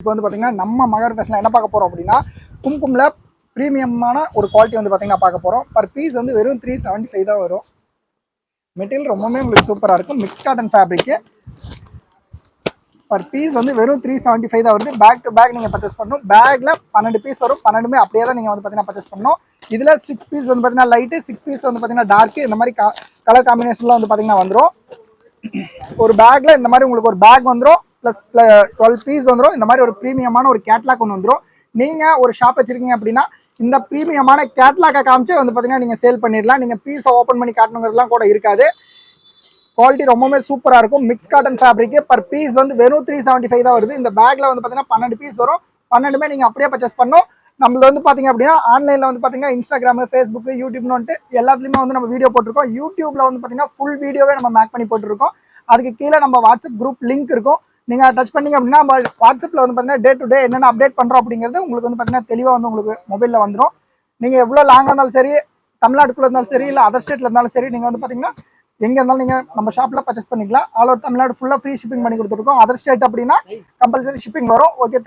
இப்போ வந்து பார்த்தீங்கன்னா நம்ம மகர் ஃபேஷனில் என்ன பார்க்க போகிறோம் அப்படின்னா கும்கும்ல ப்ரீமியமான ஒரு குவாலிட்டி வந்து பார்த்தீங்கன்னா பார்க்க போகிறோம். பர் பீஸ் வந்து வெறும் 375 தான் வரும். மெட்டீரியல் ரொம்பவே உங்களுக்கு சூப்பராக இருக்கும். Mix cotton fabric. Per piece வந்து வெறும் 375 தான் வருது. பேக் டு பேக் நீங்கள் பர்ச்சேஸ் பண்ணணும். பேக்கில் 12 பீஸ் வரும். 12மே அப்படியே தான் நீங்கள் வந்து பார்த்தீங்கன்னா பர்ச்சேஸ் பண்ணணும். இதில் 6 பீஸ் வந்து பார்த்தீங்கன்னா லைட்டு, 6 பீஸ் வந்து பார்த்தீங்கன்னா டார்க்கு, இந்த மாதிரி கலர் காம்பினேஷனில் வந்து பார்த்தீங்கன்னா வந்துடும். ஒரு பேக்கில் இந்த மாதிரி உங்களுக்கு ஒரு பேக் வந்துடும். ப்ளஸ் 12 பீஸ் வந்துடும். இந்த மாதிரி ஒரு ப்ரீமியமான ஒரு கேட்லாக் ஒன்று வந்துடும். நீங்கள் ஒரு ஷாப் வச்சுருக்கீங்க அப்படின்னா இந்த ப்ரீமியமான கேட்லாக்கை காமிச்சு வந்து பார்த்தீங்கன்னா நீங்கள் சேல் பண்ணிடலாம். நீங்கள் பீஸை ஓப்பன் பண்ணி காட்டணுங்கிறதுலாம் கூட இருக்காது. குவாலிட்டி ரொம்பவே சூப்பராக இருக்கும். Mix cotton fabric. Per piece வந்து வெறும் 375 தான் வருது. இந்த பேக்கில் வந்து பார்த்தீங்கன்னா 12 பீஸ் வரும். 12மே நீங்கள் அப்படியே பர்ச்சேஸ் பண்ணணும். நம்மளது வந்து பார்த்தீங்க அப்படின்னா ஆன்லைனில் வந்து பார்த்தீங்கன்னா இன்ஸ்டாகிராமு, ஃபேஸ்புக்கு, யூடியூப்னு வந்துட்டு எல்லாத்துலேயுமே வந்து நம்ம வீடியோ போட்டிருக்கோம். யூடியூப்பில் வந்து பார்த்தீங்கன்னா ஃபுல் வீடியோவே நம்ம மேக் பண்ணி போட்டுருக்கோம். அதுக்கு கீழே நம்ம வாட்ஸ்அப் குரூப் லிங்க் இருக்கும். நீங்கள் டச் பண்ணிங்க அப்படின்னா நம்ம வாட்ஸ்அப்பில் வந்து பார்த்தீங்கன்னா டே டு டே என்னென்ன அப்டேட் பண்ணுறோம் அப்படிங்கிறது உங்களுக்கு வந்து பார்த்தீங்கன்னா தெளிவாக வந்து உங்களுக்கு மொபைலில் வந்துடும். நீங்கள் எவ்வளோ லாங்காக இருந்தாலும் சரி, தமிழ்நாட்டுக்குள்ளே இருந்தாலும் சரி, இல்லை அதர் ஸ்டேட்டில் இருந்தாலும் சரி, நீங்கள் வந்து பார்த்தீங்கன்னா எங்கே இருந்தாலும் நீங்கள் நம்ம ஷாப்பில் பர்ச்சேஸ் பண்ணிக்கலாம். ஆல் ஓவர் தமிழ்நாடு ஃபுல்லாக ஃப்ரீ ஷிப்பிங் பண்ணி கொடுத்துருக்கோம். அதர் ஸ்டேட் அப்படின்னா கம்பல்சரி ஷிப்பிங் வரும். Okay, thank you.